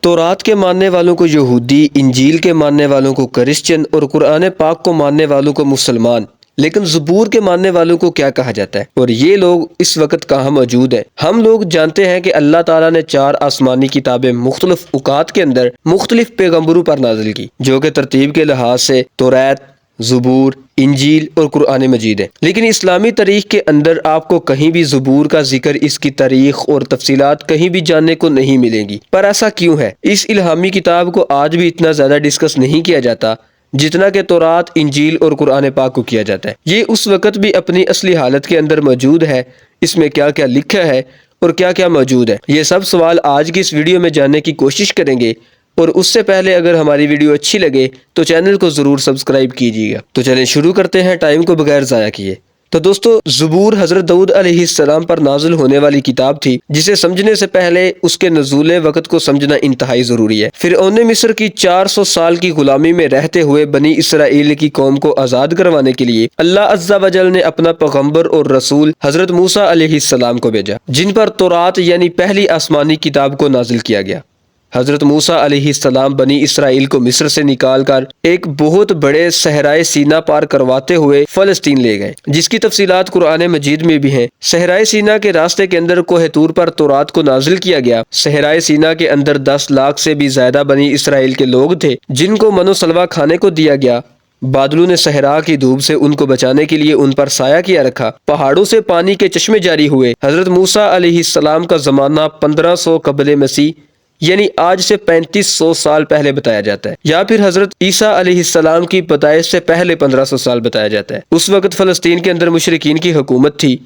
تورات کے ماننے والوں کو یہودی، انجیل کے ماننے والوں کو کرسچن اور قرآن پاک کو ماننے والوں کو مسلمان، لیکن زبور کے ماننے والوں کو کیا کہا جاتا ہے؟ اور یہ لوگ اس وقت کہاں موجود ہیں؟ ہم لوگ جانتے ہیں کہ اللہ تعالیٰ نے 4 آسمانی کتابیں مختلف اوقات کے اندر مختلف پیغمبروں پر نازل کی، جو کہ ترتیب کے لحاظ سے تورات، زبور، انجیل اور قرآن مجید ہے۔ لیکن اسلامی تاریخ کے اندر آپ کو کہیں بھی زبور کا ذکر، اس کی تاریخ اور تفصیلات کہیں بھی جاننے کو نہیں ملیں گی۔ پر ایسا کیوں ہے؟ اس الہامی کتاب کو آج بھی اتنا زیادہ ڈسکس نہیں کیا جاتا جتنا کہ تورات، انجیل اور قرآن پاک کو کیا جاتا ہے۔ یہ اس وقت بھی اپنی اصلی حالت کے اندر موجود ہے۔ اس میں کیا کیا لکھا ہے اور کیا کیا موجود ہے، یہ سب سوال آج کی اس ویڈیو میں جاننے کی کوشش کریں گے۔ اور اس سے پہلے اگر ہماری ویڈیو اچھی لگے تو چینل کو ضرور سبسکرائب کیجیے گا۔ تو چلیں شروع کرتے ہیں ٹائم کو بغیر ضائع کیے۔ تو دوستو، زبور حضرت داؤد علیہ السلام پر نازل ہونے والی کتاب تھی، جسے سمجھنے سے پہلے اس کے نزول وقت کو سمجھنا انتہائی ضروری ہے۔ فرعون مصر کی 400 سال کی غلامی میں رہتے ہوئے بنی اسرائیل کی قوم کو آزاد کروانے کے لیے اللہ عز و جل نے اپنا پیغمبر اور رسول حضرت موسیٰ علیہ السلام کو بھیجا، جن پر تورات یعنی پہلی آسمانی کتاب کو نازل کیا گیا۔ حضرت موسیٰ علیہ السلام بنی اسرائیل کو مصر سے نکال کر ایک بہت بڑے صحرائے سینا پار کرواتے ہوئے فلسطین لے گئے، جس کی تفصیلات قرآن مجید میں بھی ہیں۔ صحرائے سینا کے راستے کے اندر کوہ طور پر تورات کو نازل کیا گیا۔ صحرائے سینا کے اندر 10 لاکھ سے بھی زیادہ بنی اسرائیل کے لوگ تھے، جن کو من و سلوہ کھانے کو دیا گیا۔ بادلوں نے صحرا کی دھوپ سے ان کو بچانے کے لیے ان پر سایہ کیا رکھا۔ پہاڑوں سے پانی کے چشمے جاری ہوئے۔ حضرت موسیٰ علیہ السلام کا زمانہ 1500 قبل مسیح یعنی آج سے 3500 سال پہلے بتایا جاتا ہے، یا پھر حضرت عیسیٰ علیہ السلام کی پیدائش سے پہلے 1500 سال بتایا جاتا ہے۔ اس وقت فلسطین کے اندر مشرکین کی حکومت تھی،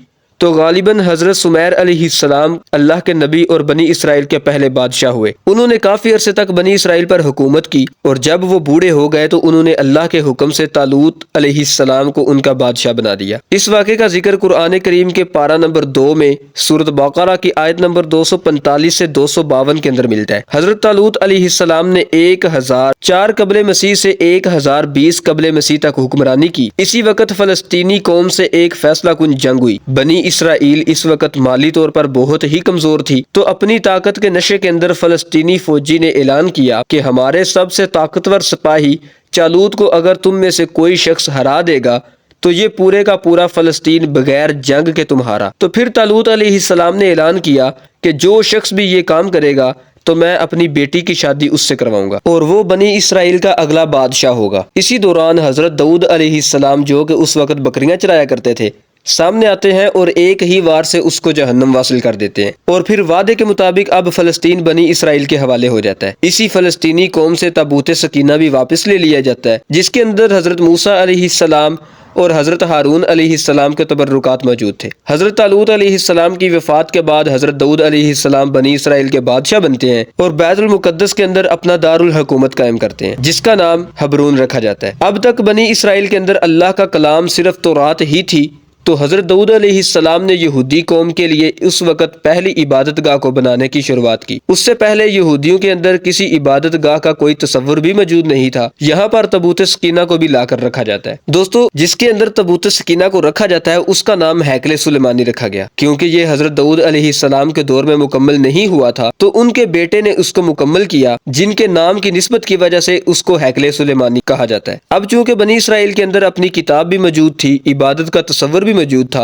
تو غالباً حضرت سمیر علیہ السلام اللہ کے نبی اور بنی اسرائیل کے پہلے بادشاہ ہوئے۔ انہوں نے کافی عرصے تک بنی اسرائیل پر حکومت کی، اور جب وہ بوڑھے ہو گئے تو انہوں نے اللہ کے حکم سے طالوت علیہ السلام کو ان کا بادشاہ بنا دیا۔ اس واقعے کا ذکر قرآن کریم کے پارہ نمبر 2 میں سورۃ بقرہ کی آیت نمبر 245 سے 252 کے اندر ملتا ہے۔ حضرت طالوت علیہ السلام نے 1004 قبل مسیح سے 1020 قبل مسیح تک حکمرانی کی۔ اسی وقت فلسطینی قوم سے ایک فیصلہ کن جنگ ہوئی۔ بنی اسرائیل اس وقت مالی طور پر بہت ہی کمزور تھی، تو اپنی طاقت کے نشے کے اندر فلسطینی فوجی نے اعلان کیا کہ ہمارے سب سے طاقتور سپاہی طالوت کو اگر تم میں سے کوئی شخص ہرا دے گا تو یہ پورے کا پورا فلسطین بغیر جنگ کے تمہارا۔ تو پھر طالوت علیہ السلام نے اعلان کیا کہ جو شخص بھی یہ کام کرے گا تو میں اپنی بیٹی کی شادی اس سے کرواؤں گا، اور وہ بنی اسرائیل کا اگلا بادشاہ ہوگا۔ اسی دوران حضرت داؤد علیہ السلام، جو کہ اس وقت بکریاں چرایا کرتے تھے، سامنے آتے ہیں اور ایک ہی وار سے اس کو جہنم واصل کر دیتے ہیں، اور پھر وعدے کے مطابق اب فلسطین بنی اسرائیل کے حوالے ہو جاتا ہے۔ اسی فلسطینی قوم سے تابوت سکینہ بھی واپس لے لیا جاتا ہے، جس کے اندر حضرت موسیٰ علیہ السلام اور حضرت ہارون علیہ السلام کے تبرکات موجود تھے۔ حضرت طالوت علیہ السلام کی وفات کے بعد حضرت داؤد علیہ السلام بنی اسرائیل کے بادشاہ بنتے ہیں اور بیت المقدس کے اندر اپنا دارالحکومت قائم کرتے ہیں، جس کا نام حبرون رکھا جاتا ہے۔ اب تک بنی اسرائیل کے اندر اللہ کا کلام صرف تورات ہی تھی، تو حضرت داؤد علیہ السلام نے یہودی قوم کے لیے اس وقت پہلی عبادت گاہ کو بنانے کی شروعات کی۔ اس سے پہلے یہودیوں کے اندر کسی عبادت گاہ کا کوئی تصور بھی موجود نہیں تھا۔ یہاں پر تابوت سکینہ کو بھی لا کر رکھا جاتا ہے۔ دوستو، جس کے اندر تابوت سکینہ کو رکھا جاتا ہے اس کا نام ہیکل سلیمانی رکھا گیا، کیونکہ یہ حضرت داؤد علیہ السلام کے دور میں مکمل نہیں ہوا تھا، تو ان کے بیٹے نے اس کو مکمل کیا، جن کے نام کی نسبت کی وجہ سے اس کو ہیکل سلیمانی کہا جاتا ہے۔ اب چونکہ بنی اسرائیل کے اندر اپنی کتاب بھی موجود تھی، عبادت کا تصور بھی موجود تھا،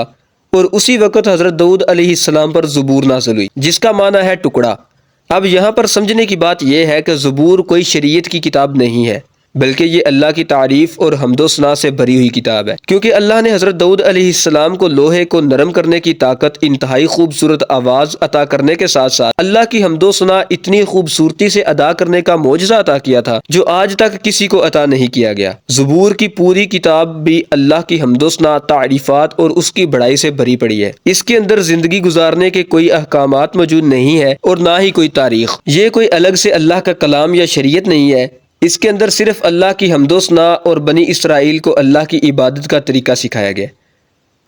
اور اسی وقت حضرت داؤد علیہ السلام پر زبور نازل ہوئی، جس کا معنی ہے ٹکڑا۔ اب یہاں پر سمجھنے کی بات یہ ہے کہ زبور کوئی شریعت کی کتاب نہیں ہے، بلکہ یہ اللہ کی تعریف اور حمد و ثنا سے بھری ہوئی کتاب ہے، کیونکہ اللہ نے حضرت داؤد علیہ السلام کو لوہے کو نرم کرنے کی طاقت، انتہائی خوبصورت آواز عطا کرنے کے ساتھ ساتھ اللہ کی حمد و ثنا اتنی خوبصورتی سے ادا کرنے کا معجزہ عطا کیا تھا جو آج تک کسی کو عطا نہیں کیا گیا۔ زبور کی پوری کتاب بھی اللہ کی حمد و ثنا، تعریفات اور اس کی بڑائی سے بھری پڑی ہے۔ اس کے اندر زندگی گزارنے کے کوئی احکامات موجود نہیں ہے اور نہ ہی کوئی تاریخ۔ یہ کوئی الگ سے اللہ کا کلام یا شریعت نہیں ہے، اس کے اندر صرف اللہ کی حمد و ثنا اور بنی اسرائیل کو اللہ کی عبادت کا طریقہ سکھایا گیا۔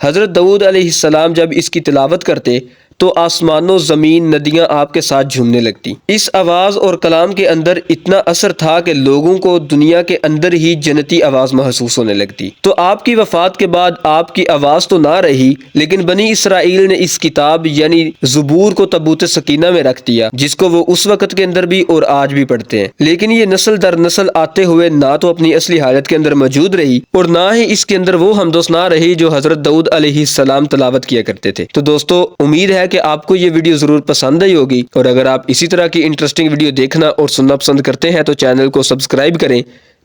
حضرت داؤد علیہ السلام جب اس کی تلاوت کرتے تو آسمان و زمین ندیاں آپ کے ساتھ جھومنے لگتی۔ اس آواز اور کلام کے اندر اتنا اثر تھا کہ لوگوں کو دنیا کے اندر ہی جنتی آواز محسوس ہونے لگتی۔ تو آپ کی وفات کے بعد آپ کی آواز تو نہ رہی، لیکن بنی اسرائیل نے اس کتاب یعنی زبور کو تابوت سکینہ میں رکھ دیا، جس کو وہ اس وقت کے اندر بھی اور آج بھی پڑھتے ہیں۔ لیکن یہ نسل در نسل آتے ہوئے نہ تو اپنی اصلی حالت کے اندر موجود رہی اور نہ ہی اس کے اندر وہ حمد و ثنا رہی جو حضرت داؤد علیہ السلام تلاوت کیا کرتے تھے۔ تو دوستو، امید ہے کہ آپ کو یہ ویڈیو ضرور پسند آئی ہوگی، اور اگر آپ اسی طرح کی انٹرسٹنگ ویڈیو دیکھنا اور سننا پسند کرتے ہیں تو چینل کو سبسکرائب کریں۔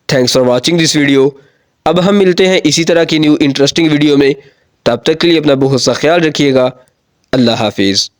Thanks for watching this video. اب ہم ملتے ہیں اسی طرح کی نیو انٹرسٹنگ ویڈیو میں، تب تک کے لیے اپنا بہت سا خیال رکھیے گا۔ اللہ حافظ۔